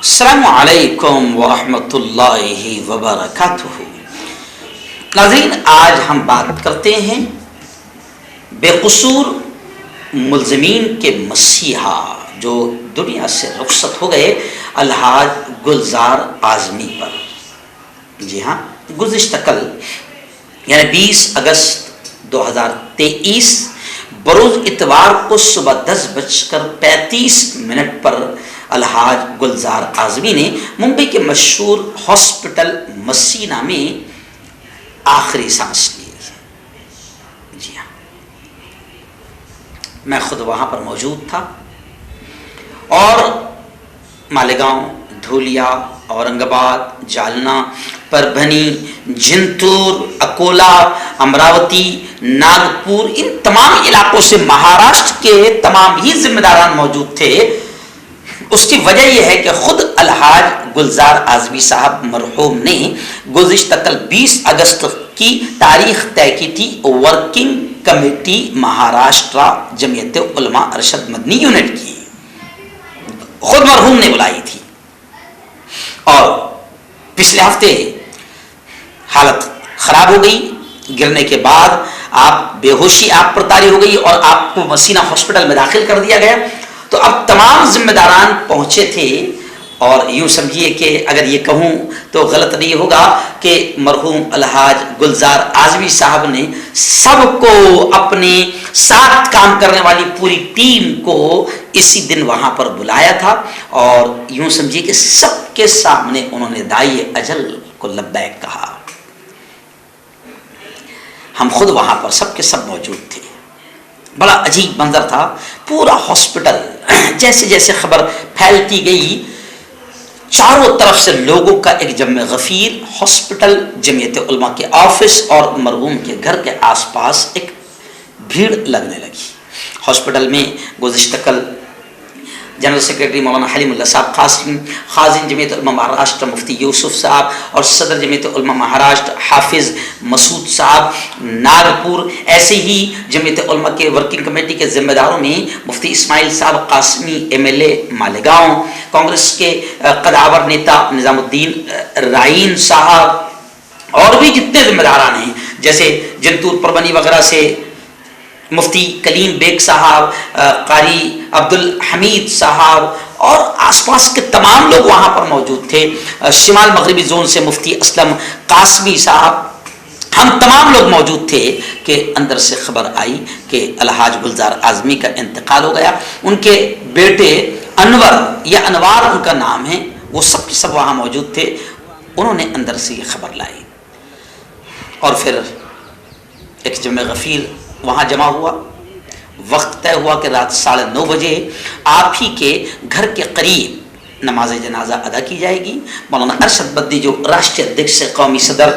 السلام علیکم ورحمۃ اللہ وبرکاتہ۔ ناظرین، آج ہم بات کرتے ہیں بے قصور ملزمین کے مسیحا جو دنیا سے رخصت ہو گئے الحاج گلزار اعظمی پر۔ جی ہاں، گزشتہ کل یعنی 20 اگست 2023 بروز اتوار کو صبح 10:35 پر الحاج گلزار اعظمی نے ممبئی کے مشہور ہاسپٹل مسینہ میں آخری سانس لی۔ جی ہاں، میں خود وہاں پر موجود تھا اور مالیگاؤں، دھولیا، اورنگ آباد، جالنا، پربھنی، جنتور، اکولا، امراوتی، ناگپور، ان تمام علاقوں سے مہاراشٹر کے تمام ہی ذمہ داران موجود تھے۔ اس کی وجہ یہ ہے کہ خود الحاج گلزار اعظمی صاحب مرحوم نے گزشتہ کل 20 اگست کی تاریخ طے کی تھی ورکنگ کمیٹی مہاراشٹرا جمعیت علماء ارشد مدنی یونٹ کی، خود مرحوم نے بلائی تھی۔ اور پچھلے ہفتے حالت خراب ہو گئی، گرنے کے بعد آپ بے ہوشی آپ پر طاری ہو گئی اور آپ کو مسینہ ہاسپٹل میں داخل کر دیا گیا۔ تو اب تمام ذمہ داران پہنچے تھے، اور یوں سمجھیے کہ اگر یہ کہوں تو غلط نہیں ہوگا کہ مرحوم الحاج گلزار اعظمی صاحب نے سب کو، اپنے ساتھ کام کرنے والی پوری ٹیم کو اسی دن وہاں پر بلایا تھا، اور یوں سمجھیے کہ سب کے سامنے انہوں نے داعی اجل کو لبیک کہا۔ ہم خود وہاں پر سب کے سب موجود تھے۔ بڑا عجیب منظر تھا، پورا ہاسپٹل جیسے جیسے خبر پھیلتی گئی چاروں طرف سے لوگوں کا ایک جمع غفیر ہاسپٹل، جمعیت علماء کے آفس اور مرحوم کے گھر کے آس پاس ایک بھیڑ لگنے لگی۔ ہاسپٹل میں گزشتہ کل جنرل سیکرٹری مولانا حلیم اللہ صاحب قاسم، خازن جمعیت علماء مہاراشٹر مفتی یوسف صاحب اور صدر جمعیت علماء مہاراشٹر حافظ مسعود صاحب ناگپور، ایسے ہی جمعیت علماء کے ورکنگ کمیٹی کے ذمہ داروں میں مفتی اسماعیل صاحب قاسمی MLA مالیگاؤں، کانگریس کے قداور نیتا نظام الدین رائین صاحب، اور بھی جتنے ذمہ داران ہیں جیسے جنتور پربنی وغیرہ سے مفتی کلیم بیگ صاحب، قاری عبدالحمید صاحب اور آس پاس کے تمام لوگ وہاں پر موجود تھے۔ شمال مغربی زون سے مفتی اسلم قاسمی صاحب، ہم تمام لوگ موجود تھے کہ اندر سے خبر آئی کہ الحاج گلزار اعظمی کا انتقال ہو گیا۔ ان کے بیٹے انور یا انوار ان کا نام ہے، وہ سب کے سب وہاں موجود تھے۔ انہوں نے اندر سے یہ خبر لائی اور پھر ایک جمع غفیر وہاں جمع ہوا۔ وقت طے ہوا کہ رات 9:30 بجے آپ ہی کے گھر کے قریب نماز جنازہ ادا کی جائے گی۔ مولانا ارشد مدنی جو راشٹریہ ادھیکش قومی صدر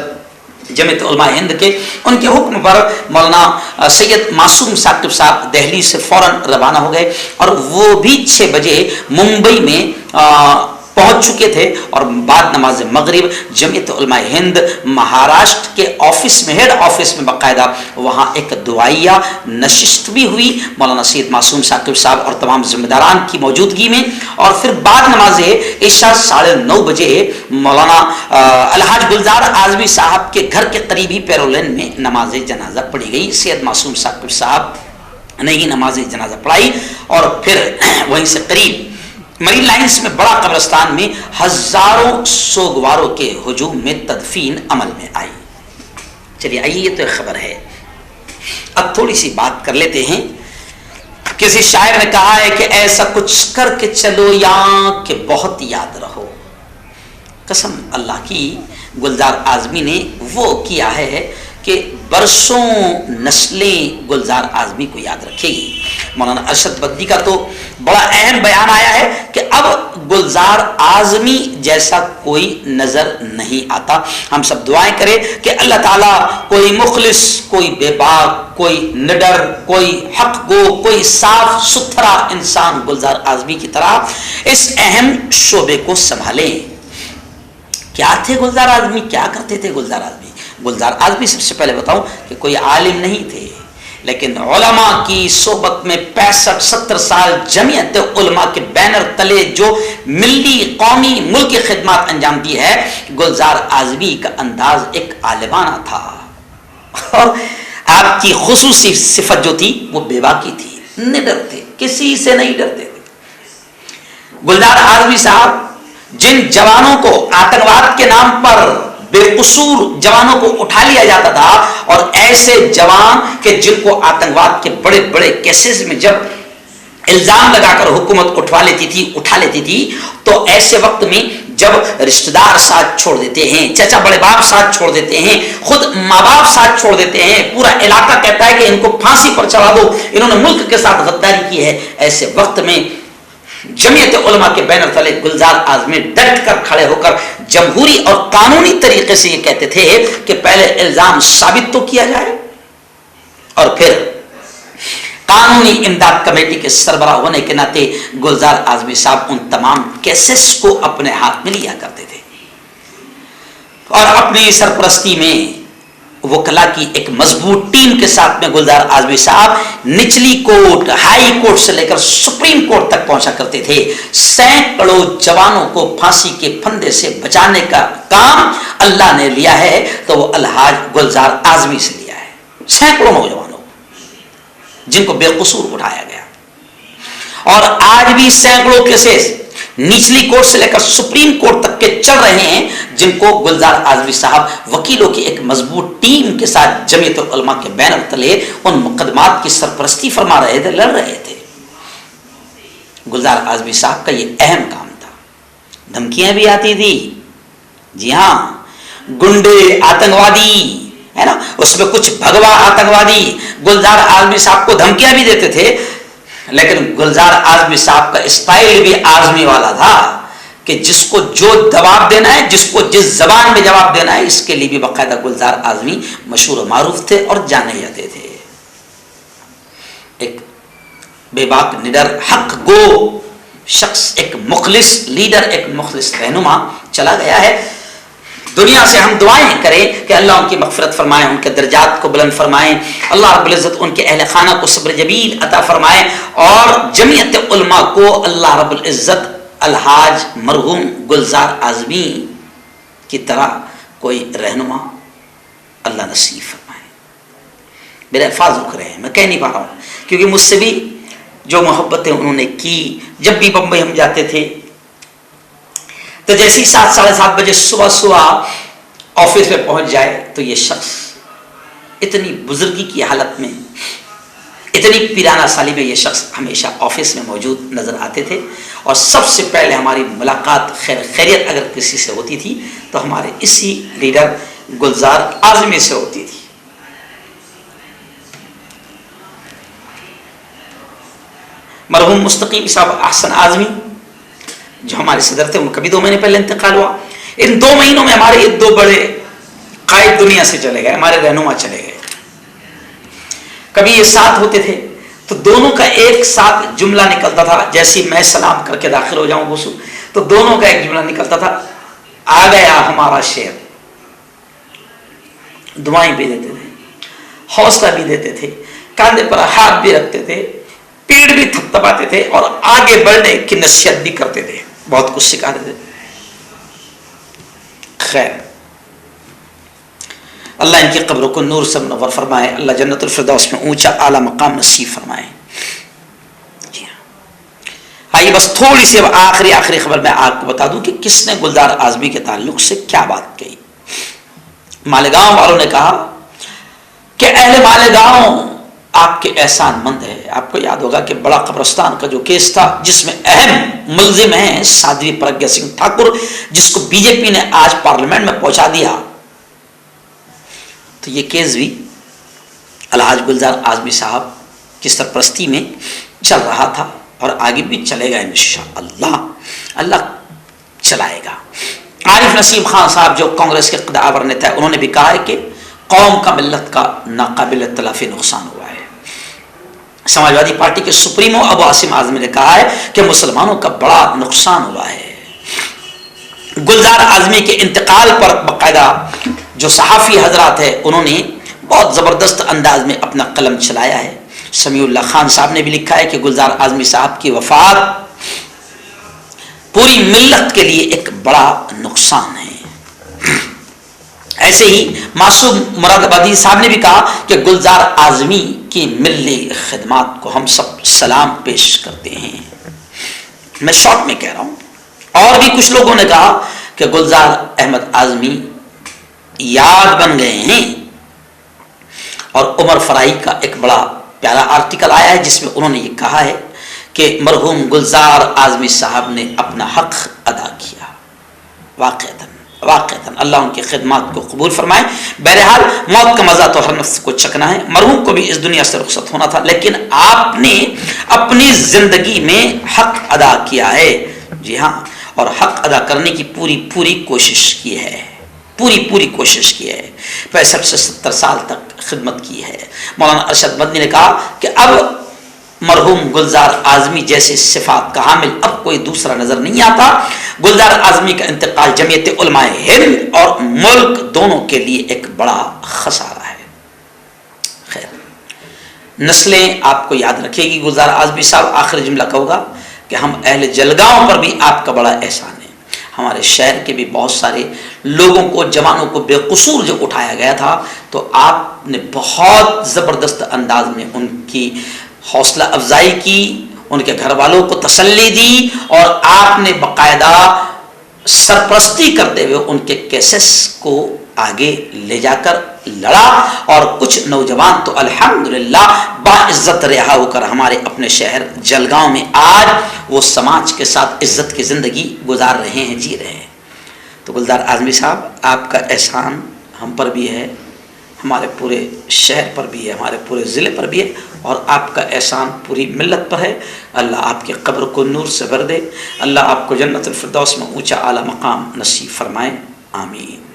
جمعیت علماء ہند کے، ان کے حکم پر مولانا سید معصوم ثاقب صاحب دہلی سے فوراً روانہ ہو گئے، اور وہ بھی 6 بجے ممبئی میں پہنچ چکے تھے، اور بعد نماز مغرب جمعیت علماء ہند مہاراشٹر کے آفس میں، ہیڈ آفس میں باقاعدہ وہاں ایک دعائیہ نشست بھی ہوئی مولانا سید معصوم ثاقب صاحب اور تمام ذمہ داران کی موجودگی میں، اور پھر بعد نماز عشاء 9:30 بجے مولانا الحاج گلزار اعظمی صاحب کے گھر کے قریبی پیرولین میں نماز جنازہ پڑھی گئی۔ سید معصوم ثاقب صاحب نے ہی نماز جنازہ پڑھائی، اور پھر وہیں سے قریب مرین لائنز میں بڑا قبرستان میں ہزاروں سوگواروں کے ہجوم میں تدفین عمل میں آئی۔ چلیے آئیے، یہ تو ایک خبر ہے، اب تھوڑی سی بات کر لیتے ہیں۔ کسی شاعر نے کہا ہے کہ ایسا کچھ کر کے چلو یا کہ بہت یاد رہو۔ قسم اللہ کی، گلزار اعظمی نے وہ کیا ہے کہ برسوں نسلیں گلزار اعظمی کو یاد رکھے گی۔ مولانا ارشد مدنی کا تو بڑا اہم بیان آیا ہے کہ اب گلزار اعظمی جیسا کوئی نظر نہیں آتا۔ ہم سب دعائیں کریں کہ اللہ تعالیٰ کوئی مخلص، کوئی بے باک، کوئی نڈر، کوئی حق گو، کوئی صاف ستھرا انسان گلزار اعظمی کی طرح اس اہم شعبے کو سنبھالیں۔ کیا تھے گلزار اعظمی؟ کیا کرتے تھے گلزار اعظمی؟ گلزار اعظمی سب سے پہلے بتاؤں کہ کوئی عالم نہیں تھے، لیکن علماء کی صحبت میں 65-70 سال جمعیت علماء کے بینر تلے جو ملی قومی ملکی خدمات انجام دی ہے، گلزار اعظمی کا انداز ایک عالمانہ تھا، اور آپ کی خصوصی صفت جو تھی وہ بے باکی تھی، نڈر تھے، کسی سے نہیں ڈرتے تھے۔ گلزار اعظمی صاحب جن جوانوں کو آتنکواد کے نام پر بے قصور جوانوں کو اٹھا لیا جاتا تھا، اور ایسے جوان کہ جن کو آتنکواد کے بڑے بڑے کیسز میں جب الزام لگا کر حکومت اٹھا لیتی تھی تو ایسے وقت میں جب رشتہ دار ساتھ چھوڑ دیتے ہیں، چچا بڑے باپ ساتھ چھوڑ دیتے ہیں، خود ماں باپ ساتھ چھوڑ دیتے ہیں، پورا علاقہ کہتا ہے کہ ان کو پھانسی پر چڑھا دو، انہوں نے ملک کے ساتھ غداری کی ہے، ایسے وقت میں جمعیت علماء کے بینر تلے گلزار اعظمی ڈٹ کر کھڑے ہو کر جمہوری اور قانونی طریقے سے یہ کہتے تھے کہ پہلے الزام ثابت تو کیا جائے، اور پھر قانونی امداد کمیٹی کے سربراہ ہونے کے ناطے گلزار اعظمی صاحب ان تمام کیسز کو اپنے ہاتھ میں لیا کرتے تھے، اور اپنی سرپرستی میں وکلا کی ایک مضبوط ٹیم کے ساتھ میں گلزار اعظمی صاحب نچلی کورٹ، ہائی کورٹ سے لے کر سپریم کورٹ تک پہنچا کرتے تھے۔ سینکڑوں جوانوں کو پھانسی کے پھندے سے بچانے کا کام اللہ نے لیا ہے تو وہ الحاج گلزار اعظمی سے لیا ہے۔ سینکڑوں نوجوانوں جن کو بے قصور اٹھایا گیا، اور آج بھی سینکڑوں کیسز نچلی کورٹ سے لے کر سپریم کورٹ تک کے چل رہے ہیں، جن کو گلزار اعظمی صاحب وکیلوں کی ایک مضبوط ٹیم کے ساتھ جمعیت علماء کے بینر تلے ان مقدمات کی سرپرستی فرما رہے تھے، لڑ رہے تھے۔ گلزار اعظمی صاحب کا یہ اہم کام تھا۔ دھمکیاں بھی آتی تھی، جی ہاں، گنڈے آتنکوادی ہے نا، اس میں کچھ بھگوا آتنکوادی گلزار اعظمی صاحب کو دھمکیاں بھی دیتے تھے، لیکن گلزار اعظمی صاحب کا اسٹائل بھی اعظمی والا تھا کہ جس کو جو جواب دینا ہے، جس کو جس زبان میں جواب دینا ہے، اس کے لیے بھی باقاعدہ گلزار اعظمی مشہور و معروف تھے اور جانے جاتے تھے۔ ایک بے باک نڈر حق گو شخص، ایک مخلص لیڈر، ایک مخلص رہنما چلا گیا ہے۔ دنیا سے ہم دعائیں کریں کہ اللہ ان کی مغفرت فرمائے، ان کے درجات کو بلند فرمائیں، اللہ رب العزت ان کے اہل خانہ کو صبر جمیل عطا فرمائے، اور جمعیت علماء کو اللہ رب العزت الحاج مرحوم گلزار اعظمی کی طرح کوئی رہنما اللہ نصیب فرمائے۔ میرے الفاظ رک رہے ہیں، میں کہہ نہیں پا رہا ہوں، کیونکہ مجھ سے بھی جو محبتیں انہوں نے کی، جب بھی بمبئی ہم جاتے تھے تو جیسی 7-7:30 بجے صبح آفس میں پہنچ جائے تو یہ شخص اتنی بزرگی کی حالت میں، اتنی پیرانہ سالی میں یہ شخص ہمیشہ آفس میں موجود نظر آتے تھے، اور سب سے پہلے ہماری ملاقات خیریت اگر کسی سے ہوتی تھی تو ہمارے اسی لیڈر گلزار اعظمی سے ہوتی تھی۔ مرحوم مستقیم صاحب احسن اعظمی جو ہمارے صدر تھے، ان کا بھی 2 مہینے پہلے انتقال ہوا۔ ان 2 مہینوں میں ہمارے یہ 2 بڑے قائد دنیا سے چلے گئے، ہمارے رہنما چلے گئے۔ کبھی یہ ساتھ ہوتے تھے تو دونوں کا ایک ساتھ جملہ نکلتا تھا، جیسے میں سلام کر کے داخل ہو جاؤں بوسو تو دونوں کا ایک جملہ نکلتا تھا، آ گیا ہمارا شیر۔ دعائیں بھی دیتے تھے، حوصلہ بھی دیتے تھے، کاندھے پر ہاتھ بھی رکھتے تھے، پیڑ بھی تھپتھپاتے تھے، اور آگے بڑھنے کی نصیحت بھی کرتے تھے، بہت کچھ سکھاتے تھے۔ خیر، اللہ ان کی قبر کو نور سے منور فرمائے، اللہ جنت الفردوس میں اونچا اعلیٰ مقام نصیب فرمائے۔ جی ہاں، آئیے بس تھوڑی سی آخری خبر میں آپ کو بتا دوں کہ کس نے گلزار اعظمی کے تعلق سے کیا بات کہی۔ مالیگاؤں والوں نے کہا کہ اہل مالیگاؤں آپ کے احسان مند ہے۔ آپ کو یاد ہوگا کہ بڑا قبرستان کا جو کیس تھا، جس میں اہم ملزم ہیں سادھوی پرگیا سنگھ ٹھاکر، جس کو بی جے پی نے آج پارلیمنٹ میں پہنچا دیا، تو یہ کیس بھی الحاج گلزار اعظمی صاحب کی سرپرستی میں چل رہا تھا، اور آگے بھی چلے گا انشاءاللہ، اللہ چلائے گا۔ عارف نسیم خان صاحب جو کانگریس کے قدآور نیتا ہے، انہوں نے بھی کہا ہے کہ قوم کا ملت کا ناقابل تلافی نقصان ہوا ہے۔ سماجوادی پارٹی کے سپریمو ابو عاصم اعظمی نے کہا ہے کہ مسلمانوں کا بڑا نقصان ہوا ہے۔ گلزار اعظمی کے انتقال پر باقاعدہ جو صحافی حضرات ہیں، انہوں نے بہت زبردست انداز میں اپنا قلم چلایا ہے۔ سمیع اللہ خان صاحب نے بھی لکھا ہے کہ گلزار اعظمی صاحب کی وفات پوری ملت کے لیے ایک بڑا نقصان ہے۔ ایسے ہی معصوم مراد آبادی صاحب نے بھی کہا کہ گلزار اعظمی کی ملی خدمات کو ہم سب سلام پیش کرتے ہیں۔ میں شارٹ میں کہہ رہا ہوں، اور بھی کچھ لوگوں نے کہا کہ گلزار احمد اعظمی یاد بن گئے ہیں، اور عمر فرائی کا ایک بڑا پیارا آرٹیکل آیا ہے جس میں انہوں نے یہ کہا ہے کہ مرحوم گلزار اعظمی صاحب نے اپنا حق ادا کیا۔ واقعتاً اللہ ان کی خدمات کو قبول فرمائے۔ بہرحال موت کا مزہ تو ہر نفس کو چکنا ہے، مرحوم کو بھی اس دنیا سے رخصت ہونا تھا، لیکن آپ نے اپنی زندگی میں حق ادا کیا ہے۔ جی ہاں، اور حق ادا کرنے کی پوری کوشش کی ہے، پوری کوشش کی ہے۔ 65 سے 70 سال تک خدمت کی ہے۔ مولانا ارشد مدنی نے کہا کہ اب مرحوم گلزار اعظمی جیسے صفات کا حامل اب کوئی دوسرا نظر نہیں آتا۔ گلزار اعظمی کا انتقال جمعیت علماء ہند اور ملک دونوں کے لیے ایک بڑا خسارہ ہے۔ خیر، نسلیں آپ کو یاد رکھے گی گلزار اعظمی صاحب۔ آخر جملہ کہوں گا کہ ہم اہل جلگاؤں پر بھی آپ کا بڑا احسان ہے۔ ہمارے شہر کے بھی بہت سارے لوگوں کو، جوانوں کو بے قصور جو اٹھایا گیا تھا، تو آپ نے بہت زبردست انداز میں ان کی حوصلہ افزائی کی، ان کے گھر والوں کو تسلی دی، اور آپ نے باقاعدہ سرپرستی کرتے ہوئے ان کے کیسز کو آگے لے جا کر لڑا، اور کچھ نوجوان تو الحمدللہ باعزت رہا ہو کر ہمارے اپنے شہر جلگاؤں میں آج وہ سماج کے ساتھ عزت کی زندگی گزار رہے ہیں، جی رہے ہیں۔ تو گلزار اعظمی صاحب، آپ کا احسان ہم پر بھی ہے، ہمارے پورے شہر پر بھی ہے، ہمارے پورے ضلع پر بھی ہے، اور آپ کا احسان پوری ملت پر ہے۔ اللہ آپ کی قبر کو نور سے بھر دے، اللہ آپ کو جنت الفردوس میں اونچا اعلیٰ مقام نصیب فرمائے، آمین۔